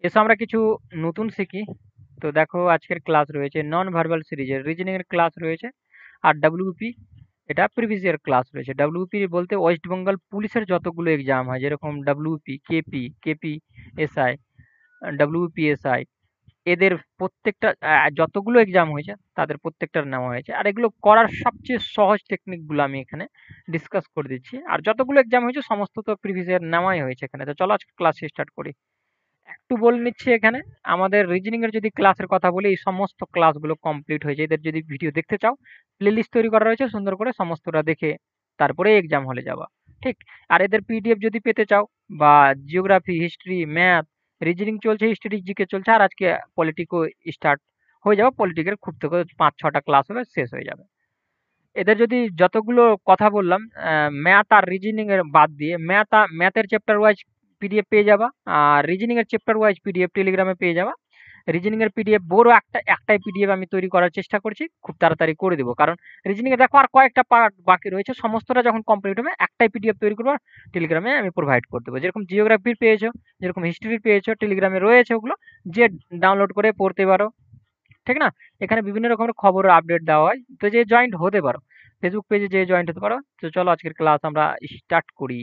এসো আমরা কিছু নতুন শিখি। তো দেখো আজকের ক্লাস রয়েছে নন ভার্বাল সিরিজের রিজনিং এর ক্লাস রয়েছে। আর ডাব্লিউপি এটা প্রিভিয়াস ইয়ার ক্লাস রয়েছে। ডাব্লিউপি বলতে ওয়েস্ট বেঙ্গল পুলিশের যতগুলো এক্সাম হয়, যেরকম ডাব্লিউপি, কেপি, কেপিএসআই, ডাব্লিউপিএসআই, এদের প্রত্যেকটা যতগুলো এক্সাম হয়েছে তাদের প্রত্যেকটার নেওয়া হয়েছে। আর এগুলো করার সবচেয়ে সহজ টেকনিকগুলো আমি এখানে ডিসকাস করে দিচ্ছি। আর যতগুলো এক্সাম হয়েছে সমস্ত তো প্রিভিয়াস ইয়ার নেওয়াই হয়েছে এখানে। তো চলো আজকে ক্লাস স্টার্ট করি। একটু বলে নিচ্ছি এখানে, আমাদের রিজনিং এর যদি ক্লাসের কথা বলি, এই সমস্ত ক্লাসগুলো কমপ্লিট হয়েছে। এদের যদি ভিডিও দেখতে চাও, প্লেলিস্ট তৈরি করা রয়েছে সুন্দর করে, সমস্তটা দেখে তারপরে এক্সাম হলে যাওয়া। ঠিক। আর এদের পিডিএফ যদি পেতে চাও, বা জিওগ্রাফি, হিস্ট্রি, ম্যাথ, রিজনিং চলছে, হিস্ট্রি, জিকে চলছে, আর আজকে পলিটিকও স্টার্ট হয়ে যাবে। পলিটিকের খুব থেকে 5-6টা ক্লাস হবে, শেষ হয়ে যাবে। এদের যদি যতগুলো কথা বললাম, ম্যাথ আর রিজনিং এর বাদ দিয়ে, ম্যাথের চ্যাপ্টার ওয়াইজ পিডিএফ পেয়ে যাবা, আর রিজনিং এর চ্যাপ্টার ওয়াইজ পিডিএফ টেলিগ্রামে পেয়ে যাবা। রিজনিং এর পিডিএফ বড় একটাই পিডিএফ আমি তৈরি করার চেষ্টা করছি, খুব তাড়াতাড়ি করে দেবো। কারণ রিজনিং এ দেখো আর কয়েকটা পার্ট বাকি রয়েছে, সমস্তটা যখন কমপ্লিট হবে একটাই পিডিএফ তৈরি করবো, টেলিগ্রামে আমি প্রোভাইড করে দেবো। যেরকম জিওগ্রাফির পেয়েছো, যেরকম হিস্ট্রির পেয়েছো, টেলিগ্রামে রয়েছে, ওগুলো যে ডাউনলোড করে পড়তে পারো। ঠিক না? এখানে বিভিন্ন রকমের খবরের আপডেট দেওয়া হয়, তো যে জয়েন্ট হতে পারো, ফেসবুক পেজে যে জয়েন্ট হতে পারো। তো চলো আজকের ক্লাস আমরা স্টার্ট করি।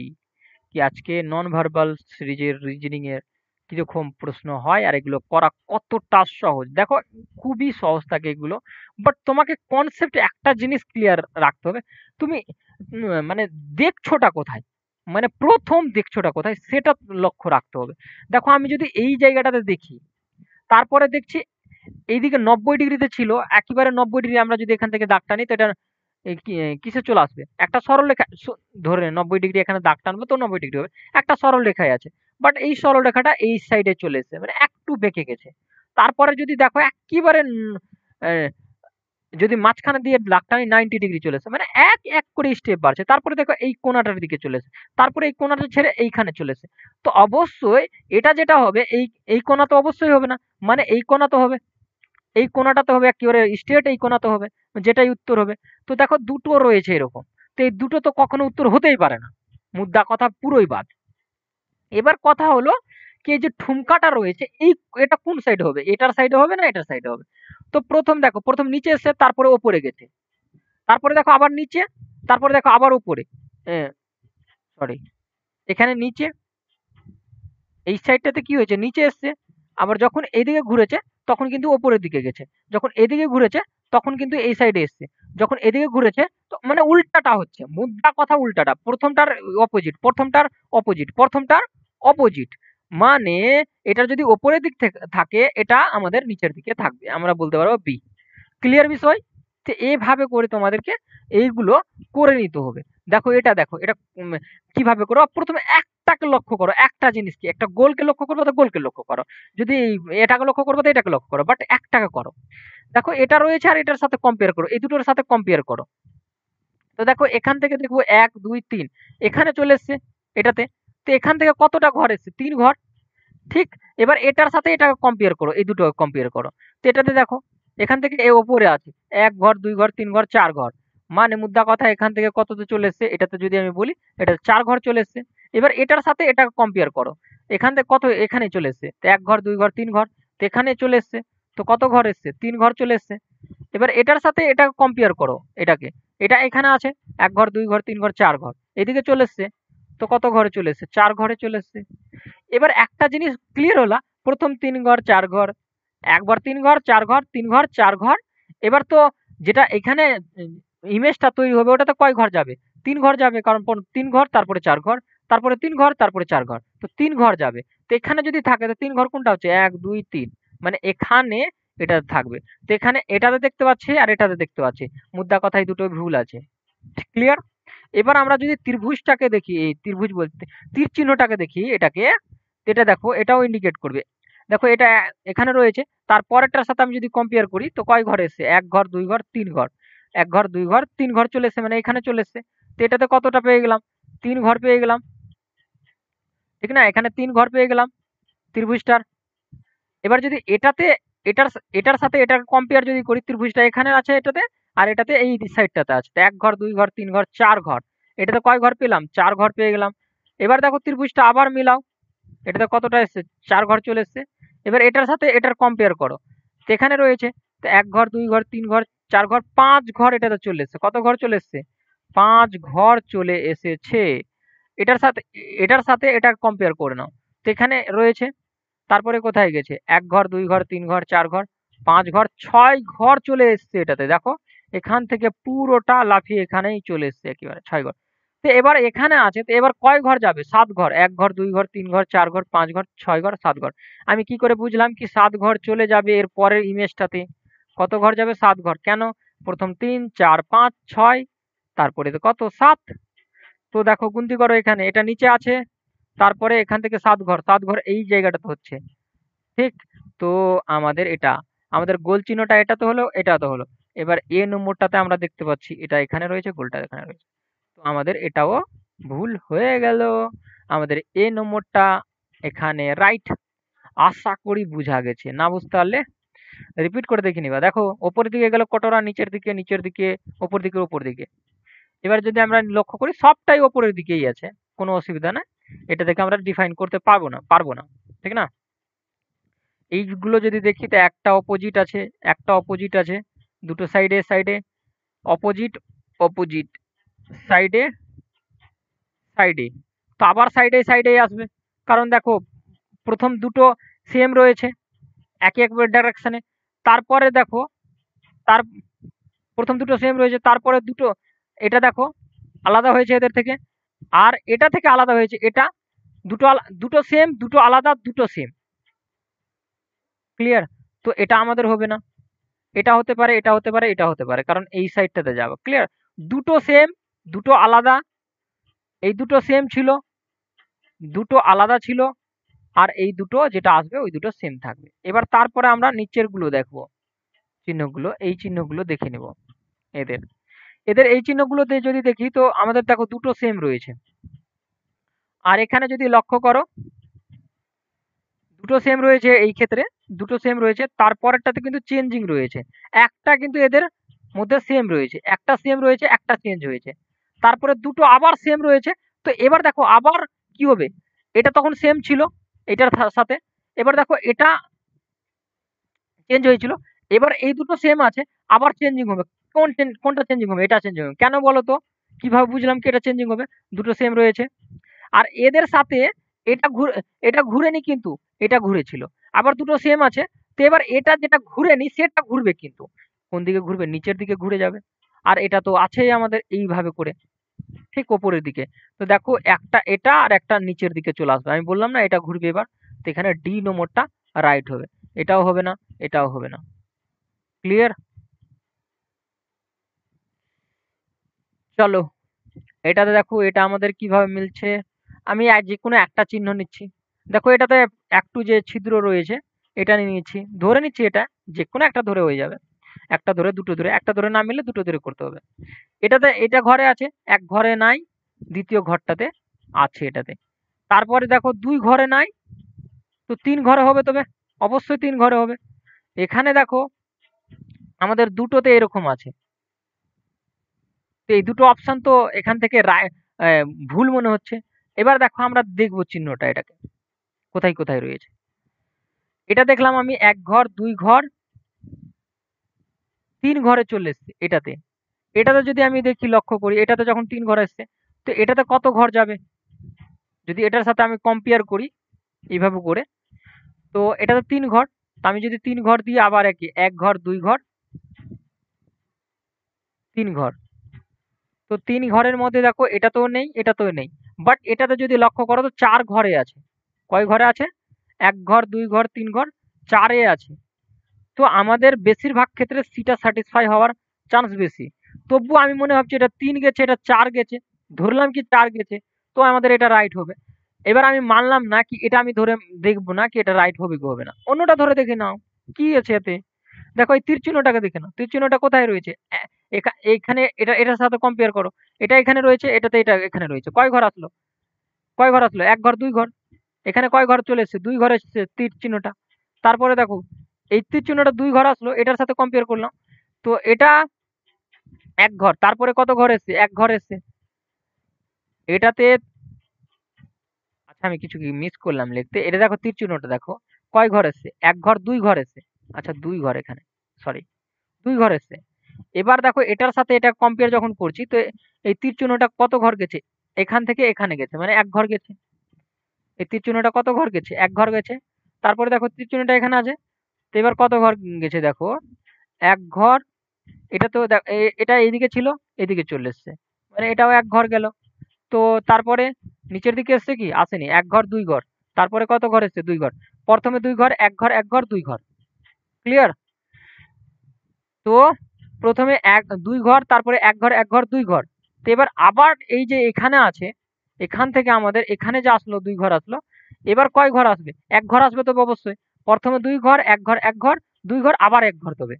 কি আজকে নন ভার্বাল সিরিজের রিজনিং এর কিরকম প্রশ্ন হয়, আর এগুলো করা কতটা সহজ দেখো। খুবই সহজ থাকে এগুলো, বাট তোমাকে কনসেপ্ট একটা জিনিস ক্লিয়ার রাখতে হবে। তুমি মানে দেখছোটা কোথায়, মানে প্রথম দেখছোটা কোথায় সেটা লক্ষ্য রাখতে হবে। দেখো আমি যদি এই জায়গাটাতে দেখি, তারপরে দেখছি এইদিকে 90 ডিগ্রিতে ছিল, একেবারে 90 ডিগ্রি আমরা যদি এখান থেকে দাগ টানি, তো এটা কিসে চলে আসবে, একটা সরল রেখা। ধরে 90 ডিগ্রি এখানে দাগ টানবো তো 90 ডিগ্রি হবে, একটা সরল রেখায় আছে। বাট এই সরল রেখাটা এই সাইডে চলে এসেছে, মানে একটু বেঁকে গেছে। তারপরে যদি দেখো একেবারে যদি মাঝখানে দিয়ে দাগ টানি, 90 ডিগ্রি চলে এসেছে, মানে এক এক করে স্টেপ বাড়ছে। তারপরে দেখো এই কোনাটার দিকে চলে এসেছে, তারপরে এই কোনাটা ছেড়ে এইখানে চলে এসেছে। তো অবশ্যই এটা যেটা হবে, এই এই কোনা তো অবশ্যই হবে না, মানে এই কোনা তো হবে, এই কোণাটাতে হবে একেবারে স্ট্রেট, এই কোণাতে হবে, যেটাই উত্তর হবে। তো দেখো দুটো রয়েছে এরকম, তো এই দুটো তো কখনো উত্তর হতেই পারে না, মুদ্রা কথা পুরোই বাদ। এবার কথা হলো কি, এই যে ঠুমকাটা রয়েছে, এই এটা কোন সাইডে হবে, এটার সাইডে হবে না এটার সাইডে হবে? তো প্রথম দেখো, প্রথম নিচে এসে তারপরে ওপরে গেছে, তারপরে দেখো আবার নিচে, তারপরে দেখো আবার উপরে, সরি, এখানে নিচে, এই সাইডটাতে কি হয়েছে, নিচে এসছে। আবার যখন এদিকে ঘুরেছে তখন কিন্তু ওপরের দিকে গেছে, যখন এদিকে ঘুরেছে তখন কিন্তু এই সাইডে এসছে, যখন এদিকে ঘুরেছে তো মানে উল্টাটা হচ্ছে, মুদ্রা কথা উল্টাটা, প্রথমটার অপোজিট, প্রথমটার অপোজিট, প্রথমটার অপোজিট। মানে এটা যদি ওপরের দিক থেকে থাকে, এটা আমাদের নিচের দিকে থাকবে, আমরা বলতে পারবো বি। ক্লিয়ার বিষয়? তো এভাবে করে তোমাদেরকে এইগুলো করে নিতে হবে। দেখো এটা, দেখো এটা কিভাবে করো, প্রথমে একটাকে লক্ষ্য করো, একটা জিনিস কি, একটা গোলকে লক্ষ্য করবো তো গোলকে লক্ষ্য করো, যদি এটাকে লক্ষ্য করবো তো এটাকে লক্ষ্য করো, বাট একটাকে করো। দেখো এটা রয়েছে আর এটার সাথে কম্পেয়ার করো, এই দুটোর সাথে কম্পেয়ার করো। তো দেখো এখান থেকে দেখবো 1 2 3 এখানে চলে এসছে এটাতে। তো এখান থেকে কতটা ঘর এসছে, 3 ঘর। ঠিক। এবার এটার সাথে এটাকে কম্পেয়ার করো, এই দুটো কম্পেয়ার করো। তো এটাতে দেখো এখান থেকে এ ওপরে আছে 1 ঘর, 2 ঘর, 3 ঘর, 4 ঘর। মানে মুদ্রা কথা এখান থেকে কততে চলে এসছে, এটাতে যদি আমি বলি এটা 4 ঘর চলে এসছে। এবার এটার সাথে এটাকে কম্পেয়ার করো, এখান থেকে কত, এখানে চলে এসছে, তো 1 ঘর, 2 ঘর, 3 ঘর। তো এখানে চলে এসছে, তো কত ঘর এসছে, 3 ঘর চলে এসছে। এবার এটার সাথে এটাকে কম্পেয়ার করো, এটাকে, এটা এখানে আছে 1 ঘর, 2 ঘর, 3 ঘর, 4 ঘর, এদিকে চলে এসছে। তো কত ঘরে চলে এসছে, 4 ঘরে চলে এসছে। এবার একটা জিনিস ক্লিয়ার হলা, প্রথম 3 ঘর 4 ঘর, একবার 3 ঘর 4 ঘর, 3 ঘর 4 ঘর। এবার তো যেটা এখানে ইমেজটা তৈরি হবে, ওটাতে কয় ঘর যাবে, 3 ঘর যাবে, কারণ 3 ঘর তারপরে 4 ঘর, তারপরে 3 ঘর তারপরে 4 ঘর, তো 3 ঘর যাবে। তো এখানে যদি থাকে তো 3 ঘর কোনটা হচ্ছে, 1 2 3, মানে এখানে এটা থাকবে। তো এখানে এটাতে দেখতে পাচ্ছি আর এটাতে দেখতে পাচ্ছি, মুদ্রা কথায় দুটো ভুল আছে। ক্লিয়ার? এবার আমরা যদি ত্রিভুজটাকে দেখি, এই ত্রিভুজ বলতে তীর চিহ্নটাকে দেখি, এটাকে, এটা দেখো এটাও ইন্ডিকেট করবে। দেখো এটা এখানে রয়েছে, তার পরেরটার সাথে আমি যদি কম্পেয়ার করি তো কয় ঘর এসছে, 1 ঘর, 2 ঘর, 3 ঘর, 1 ঘর, 2 ঘর, 3 ঘর চলে এসছে, মানে এখানে চলে এসছে। তো এটাতে কতটা পেয়ে গেলাম, 3 ঘর পেয়ে গেলাম। ঠিক না? এখানে 3 ঘর পেয়ে গেলাম ত্রিভুজটার। এবার যদি এটাতে এটার এটার সাথে এটার কম্পেয়ার যদি করি, ত্রিভুজটা এখানে আছে এটাতে, আর এটাতে এই সাইডটাতে আছে, তো 1 ঘর, 2 ঘর, 3 ঘর, 4 ঘর। এটাতে কয় ঘর পেলাম, 4 ঘর পেয়ে গেলাম। এবার দেখো ত্রিভুজটা আবার মিলাও, এটাতে কতটা এসছে, 4 ঘর চলে এসছে। এবার এটার সাথে এটার কম্পেয়ার করো। তো এখানে রয়েছে, তো ১ ঘর, ২ ঘর, ৩ ঘর, ৪ ঘর, ৫ ঘর এটাতে চলে এসছে। কত ঘর চলে এসছে? ৫ ঘর চলে এসেছে। এটার সাথে এটার কম্পেয়ার করে নাও। তো এখানে রয়েছে, তারপরে কোথায় গেছে? ১ ঘর, ২ ঘর, ৩ ঘর, ৪ ঘর, ৫ ঘর, ৬ ঘর চলে এসছে এটাতে। দেখো এখান থেকে পুরোটা লাফিয়ে এখানেই চলে এসছে একেবারে ৬ ঘর। তো এবার এখানে আছে, তো এবার কয় ঘর যাবে? ৭ ঘর। ১ ঘর, ২ ঘর, ৩ ঘর, ৪ ঘর, ৫ ঘর, ৬ ঘর, ৭ ঘর। আমি কি করে বুঝলাম কি ৭ ঘর চলে যাবে এর পরের ইমেজটাতে? কত ঘর যাবে? ৭ ঘর। কেন? প্রথম ৩, ৪, ৫, ৬, তারপরে তো কত? ৭। তো দেখো গুনতি করো এখানে, এটা নিচে আছে, তারপরে এখান থেকে ৭ ঘর, ৭ ঘর এই জায়গাটাতে হচ্ছে। ঠিক? তো আমাদের এটা, আমাদের গোল চিহ্নটা এটা তো হলো, এটা তো হলো। এবার এ নম্বরটাতে আমরা দেখতে পাচ্ছি এটা এখানে রয়েছে, গোলটা এখানে রয়েছে। তো আমাদের এটাও ভুল হয়ে গেল। আমাদের এ নম্বরটা এখানে রাইট। আশা করি বুঝা গেছে। না বুঝতে পারলে রিপিট করে দেখে নিবা। দেখো ওপরের দিকে গেল কটোরা, নিচের দিকে, নিচের দিকে, ওপর দিকে, উপর দিকে। এবার যদি আমরা লক্ষ্য করি সবটাই ওপরের দিকেই আছে, কোনো অসুবিধা নাই। এটা থেকে আমরা ডিফাইন করতে পারবো না, ঠিক না? এইগুলো যদি দেখি তো একটা অপোজিট আছে, একটা অপোজিট আছে, দুটো সাইডে সাইডে অপোজিট, অপোজিট, সাইডে সাইডে, তো আবার সাইডে সাইডেই আসবে। কারণ দেখো প্রথম দুটো সেম রয়েছে একই এক ডাইরেকশনে, তারপরে দেখো তার প্রথম দুটো সেম রয়েছে, তারপরে দুটো, এটা দেখো আলাদা হয়েছে এদের থেকে, আর এটা থেকে আলাদা হয়েছে এটা। দুটো সেম, দুটো আলাদা, দুটো সেম। ক্লিয়ার? তো এটা আমাদের হবে না। এটা হতে পারে, এটা হতে পারে, এটা হতে পারে, কারণ এই সাইডটাতে যাবো। ক্লিয়ার? দুটো সেম, দুটো আলাদা, এই দুটো সেম ছিল, দুটো আলাদা ছিল, আর এই দুটো যেটা আসবে ওই দুটো সেম থাকবে। এবার তারপরে আমরা নিচের গুলো দেখবো, চিহ্নগুলো, এই চিহ্নগুলো দেখে নেব। এদের এদের এই চিহ্নগুলোতে যদি দেখি তো আমাদের দেখো দুটো সেম রয়েছে। আর এখানে যদি লক্ষ্য করো দুটো সেম রয়েছে, এই ক্ষেত্রে দুটো সেম রয়েছে, তারপরেরটাতে কিন্তু চেঞ্জিং রয়েছে। একটা কিন্তু এদের মধ্যে সেম রয়েছে, একটা সেম রয়েছে, একটা চেঞ্জ হয়েছে, তারপরে দুটো আবার সেম রয়েছে। তো এবার দেখো আবার কি হবে, এটা তখন সেম ছিল এটার সাথে, এবার দেখো এটা চেঞ্জ হয়েছিল, এবার এই দুটো সেম আছে, আবার চেঞ্জিং হবে। কোনটা চেঞ্জিং হবে? এটা চেঞ্জিং হবে। কেন বলো তো? কিভাবে বুঝলাম কি এটা চেঞ্জিং হবে? দুটো সেম রয়েছে, আর এদের সাথে এটা ঘুরে, এটা ঘুরেনি কিন্তু, এটা ঘুরেছিল। আবার দুটো সেম আছে, তো এবার এটা যেটা ঘুরেনি সেটা ঘুরবে কিন্তু। কোন দিকে ঘুরবে? নিচের দিকে ঘুরে যাবে। আর এটা তো আছেই আমাদের এইভাবে করে, ঠিক ওপরের দিকে। তো দেখো একটা এটা আর একটা নিচের দিকে চলে আসবে। আমি বললাম না এটা ঘুরবে এবার। তো এখানে ডি নম্বরটা রাইট হবে। এটাও হবে না, এটাও হবে না। ক্লিয়ার? চলো এটাতে দেখো এটা আমাদের কিভাবে মিলছে। আমি যে কোনো একটা চিহ্ন নিচ্ছি। দেখো এটাতে একটু যে ছিদ্র রয়েছে এটা নিয়ে নিচ্ছি, ধরে নিচ্ছি এটা যে কোনো একটা ধরে হয়ে যাবে। একটা ধরে, দুটো ধরে, একটা ধরে না মিললে দুটো ধরে করতে হবে। এটাতে এটা ঘরে আছে, এক ঘরে নাই, দ্বিতীয় ঘরটাতে আছে এটাতে। তারপরে দেখো দুই ঘরে নাই, তো তিন ঘরে হবে, তবে অবশ্যই তিন ঘরে হবে। এখানে দেখো আমাদের দুটোতে এরকম আছে, তো এই দুটো অপশন তো এখান থেকে ভুল মনে হচ্ছে। এবার দেখো আমরা দেখবো চিহ্নটা এটাকে কোথায় কোথায় রয়েছে। এটা দেখলাম আমি এক ঘর, দুই ঘর, তিন ঘরে চলে এসছে এটাতে। এটাতে যদি আমি দেখি লক্ষ্য করি, এটাতে যখন তিন ঘর এসছে, তো এটাতে কত ঘর যাবে? যদি এটার সাথে আমি কম্পেয়ার করি এইভাবে করে, তো এটাতে তিন ঘর, তো আমি যদি তিন ঘর দিই আবার একই, এক ঘর, দুই ঘর, তিন ঘর, তো তিন ঘরের মধ্যে দেখো এটাতেও নেই, এটাতেও নেই, বাট এটাতে যদি লক্ষ্য করো তো চার ঘরে আছে। কয় ঘরে আছে? এক ঘর, দুই ঘর, তিন ঘর, চারে আছে। তো আমাদের বেশিরভাগ ক্ষেত্রে সিটা স্যাটিসফাই হওয়ার চান্স বেশি। তবুও আমি মনে ভাবছি এটা তিন গেছে, এটা চার গেছে, ধরলাম কি চার গেছে, তো আমাদের এটা রাইট হবে। এবার আমি মানলাম না কি এটা আমি ধরে দেখবো না কি এটা রাইট হবে কি হবে না, অন্যটা ধরে দেখে নাও কি আছে এতে। দেখো এই তীর চিহ্নটাকে দেখে নাও, তীর চিহ্নটা কোথায় রয়েছে? এখানে, এটা এটার সাথে কম্পেয়ার করো, এটা এখানে রয়েছে, এটাতে এটা এখানে রয়েছে, কয় ঘর আসলো? কয় ঘর আসলো? এক ঘর, দুই ঘর। এখানে কয় ঘর চলে এসছে? দুই ঘর এসছে তীর চিহ্নটা। তারপরে দেখো এই তীর চিহ্নটা দুই ঘর আসলো, এটার সাথে কম্পেয়ার করলাম, তো এটা এক ঘর, তারপরে কত ঘর এসছে? এক ঘর এসছে এটাতে। আচ্ছা আমি কিছু কি মিস করলাম লিখতে? এটা দেখো তীর চিহ্নটা দেখো কয় ঘর এসছে? ১ ঘর ২ ঘর এসছে। আচ্ছা ২ ঘর এখানে। সরি ২ ঘর এসছে। এবার দেখো এটার সাথে এটা কম্পেয়ার যখন করছি তো এই তীর চিহ্নটা কত ঘর গেছে? এখান থেকে এখানে গেছে মানে ১ ঘর গেছে। এই তীর চিহ্নটা কত ঘর গেছে? ১ ঘর গেছে। তারপরে দেখো তীর চিহ্নটা এখানে আছে। তো এবার কত ঘর গেছে দেখো? ১ ঘর, এটা তো এটা এইদিকে ছিল, এদিকে চলে এসছে। মানে এটাও ১ ঘর গেল। তো তারপরে নিচের দিকে এসছে কি? আসেনি। ১ ঘর ২ ঘর। তারপরে কত ঘর এসছে? ২ ঘর। প্রথমে ২ ঘর, ১ ঘর ১ ঘর ২ ঘর। ক্লিয়ার? তো প্রথমে ২ ঘর, তারপরে ১ ঘর ১ ঘর ২ ঘর। তো এবার আবার এই যে এখানে আছে, এখান থেকে আমাদের এখানে যে আসলো ২ ঘর আসলো, এবার কয় ঘর আসবে? ১ ঘর আসবে তবে অবশ্যই। প্রথমে ২ ঘর, ১ ঘর ১ ঘর, ২ ঘর আবার ১ ঘর তবে।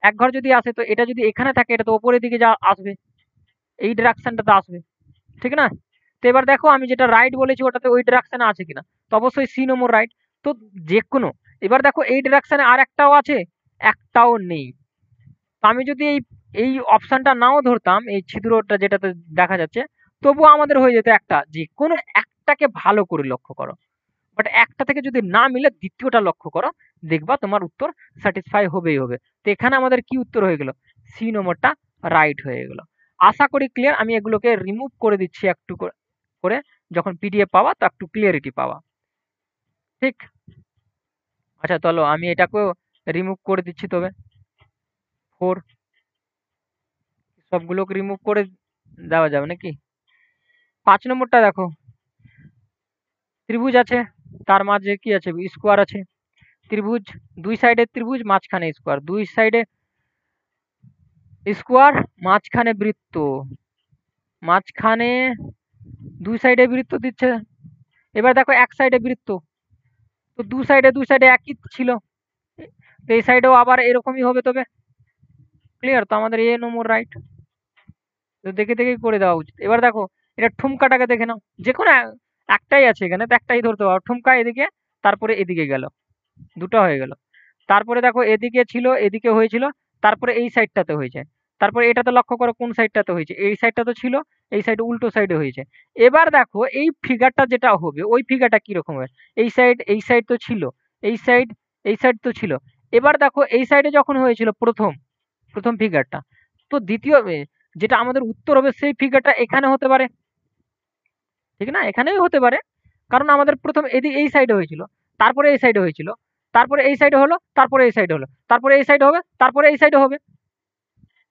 ১ ঘর যদি আসে তো এটা যদি এখানে থাকে এটা তো উপরের দিকে যা আসবে। এই ডিরেকশনটাতে আসবে। ঠিক না? তো এবার দেখো আমি যেটা রাইট বলেছি ওটাতে ওই ডিরেকশনে আছে কিনা? তো অবশ্যই সি নম্বর রাইট। তো যেকোনো, এবার দেখো এই ডিরেকশনে আর একটাও আছে, একটাও নেই। তো আমি যদি এই অপশনটা নাও ধরতাম, এই ছিদ্রটা যেটাতে দেখা যাচ্ছে, তবুও আমাদের হয়ে যেত একটা। যেকোনো একটাকে ভালো করে লক্ষ্য করো। বাট একটা থেকে যদি না মিলে দ্বিতীয়টা লক্ষ্য করো, দেখবা তোমার উত্তর স্যাটিসফাই হবেই হবে। তো এখানে আমাদের কি উত্তর হয়ে গেল? সি নম্বরটা রাইট হয়ে গেল। আশা করি ক্লিয়ার। আমি এগুলোকে রিমুভ করে দিচ্ছি একটু করে, যখন পিডিএফ পাওয়া তো একটু ক্লিয়ারিটি পাওয়া। ঠিক? আচ্ছা চলো আমি এটাকেও রিমুভ করে দিচ্ছি তবে। 4 সবগুলোকে রিমুভ করে দেওয়া যাবে নাকি? ৫ নম্বরটা দেখো, ত্রিভুজ আছে, তার মাঝে কি আছে? স্কোয়ার আছে। ত্রিভুজ, দুই সাইডে ত্রিভুজ, মাঝখানে স্কোয়ার। দুই সাইডে স্কোয়ার, মাঝখানে বৃত্ত। মাঝখানে দুই সাইডে বৃত্ত দিচ্ছে। এবার দেখো এক সাইডে বৃত্ত। তো দুই সাইডে একই ছিল। তো এই সাইডেও আবার এরকমই হবে তবে। ক্লিয়ার? তো আমাদের এ নম্বর রাইট। তো দেখে দেখেই করে দেওয়া উচিত। এবার দেখো এটা ঠুমকাটাকে দেখে নাও। যেকোনো একটাই আছে এখানে, তো একটাই ধরতে পারো। ঠুমকা এদিকে, তারপরে এদিকে গেল। দুটো হয়ে গেল। তারপরে দেখো এদিকে ছিল, এদিকে হয়েছিল, তারপরে এই সাইডটাতে হয়েছে। তারপরে এটাতে লক্ষ্য করো কোন সাইডটাতে হয়েছে। এই সাইডটা তো ছিল, এই সাইড উল্টো সাইডে হয়েছে। এবার দেখো এই ফিগারটা যেটা হবে, ওই ফিগারটা কিরকম হবে? এই সাইড তো ছিল, এই সাইড, এই সাইড তো ছিল। এবার দেখো এই সাইডে যখন হয়েছিল প্রথম প্রথম ফিগারটা, তো দ্বিতীয় যেটা আমাদের উত্তর হবে সেই ফিগারটা এখানে হতে পারে। ঠিক না? এখানেই হতে পারে। কারণ আমাদের প্রথম এদিকে এই সাইডে হয়েছিল, তারপরে এই সাইডে হয়েছিল, তারপরে এই সাইডে হলো, তারপরে এই সাইডে হলো, তারপরে এই সাইডে হবে, তারপরে এই সাইডে হবে।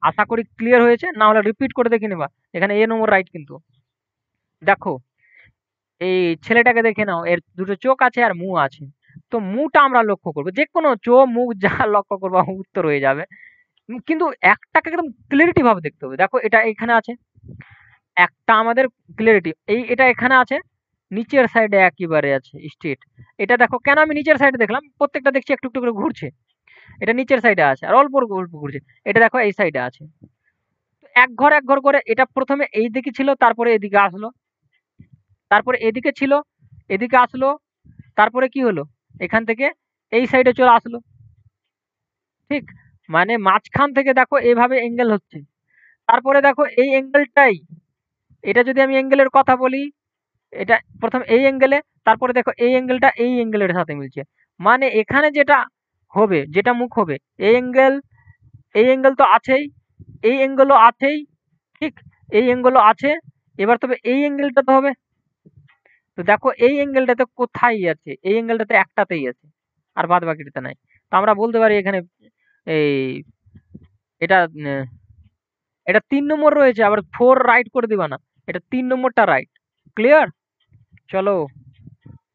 আশা করি ক্লিয়ার হয়েছে। না হলে রিপিট করে দেখে নেবা। এখানে এ নম্বর রাইট কিন্তু। দেখো এই ছেলেটাকে দেখে নাও, এর দুটো চোখ আছে আর মুখ আছে। তো মুখটা আমরা লক্ষ্য করবো। যে কোনো চোখ মুখ যা লক্ষ্য করবো উত্তর হয়ে যাবে। কিন্তু একটাকে একদম ক্লিয়ারিটি ভাবে দেখতে হবে। দেখো এটা এখানে আছে, একটা আমাদের ক্লিয়ারিটি এটা এখানে আছে, নিচের সাইডে একেবারে আছে স্ট্রেট। এটা দেখো কেন আমি নিচের সাইডে দেখলাম, প্রত্যেকটা দেখছি একটু একটু করে ঘুরছে। এটা নিচের সাইডে আছে আর অল্প অল্প ঘুরছে। এটা দেখো এই সাইডে আছে। তো এক ঘর এক ঘর করে এটা প্রথমে এই দিকে ছিল, তারপরে এদিকে আসলো, তারপরে এদিকে ছিল, এদিকে আসলো, তারপরে কি হলো? এখান থেকে এই সাইডে চলে আসলো। ঠিক? মানে মাঝখান থেকে দেখো এভাবে অ্যাঙ্গেল হচ্ছে। তারপরে দেখো এই অ্যাঙ্গেলটাই, এটা যদি আমি অ্যাঙ্গেলের কথা বলি, এটা প্রথম এই অ্যাঙ্গেলে, তারপরে দেখো এই অ্যাঙ্গেলটা এই অ্যাঙ্গেলের সাথে মিলছে। মানে এখানে যেটা হবে, যেটা মুখ হবে, এই অ্যাঙ্গেল তো আছেই, এই অ্যাঙ্গেলও আছেই। ঠিক? এই অ্যাঙ্গেলও আছে। এবার তবে এই অ্যাঙ্গেলটা তো হবে। তো দেখো এই অ্যাঙ্গেলটাতে কোথায় আছে? এই অ্যাঙ্গেলটাতে একটাতেই আছে, আর বাদ বাকিটাতে নাই। তো আমরা বলতে পারি এখানে এই এটা এটা ৩ নম্বর রয়েছে, আবার 4 রাইট করে দিবা না। এটা ৩ নম্বরটা রাইট। ক্লিয়ার? চলো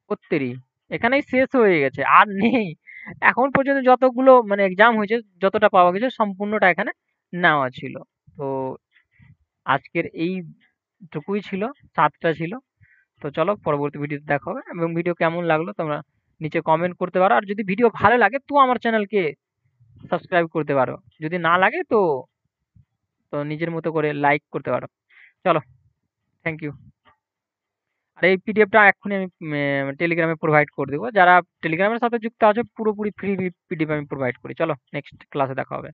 ৩২ এখানেই শেষ হয়ে গেছে। আর নেই। এখন পর্যন্ত যতগুলো মানে এক্সাম হয়েছে, যতটা পাওয়া গেছে সম্পূর্ণটা এখানে নেওয়া ছিল। তো আজকের এইটুকুই ছিল, ৭ টা ছিল। তো চলো পরবর্তী ভিডিওতে দেখা হবে। এবং ভিডিও কেমন লাগলো তোমরা নিচে কমেন্ট করতে পারো। আর যদি ভিডিও ভালো লাগে তো আমার চ্যানেলকে সাবস্ক্রাইব করতে পারো। যদি না লাগে তো তো নিজের মতো করে লাইক করতে পারো। চলো, থ্যাংক ইউ। আর এই পিডিএফটা এক্ষুনি আমি টেলিগ্রামে প্রোভাইড করে দেবো। যারা টেলিগ্রামের সাথে যুক্ত আছো পুরোপুরি ফ্রি পিডিএফ আমি প্রোভাইড করি। চলো নেক্সট ক্লাসে দেখা হবে।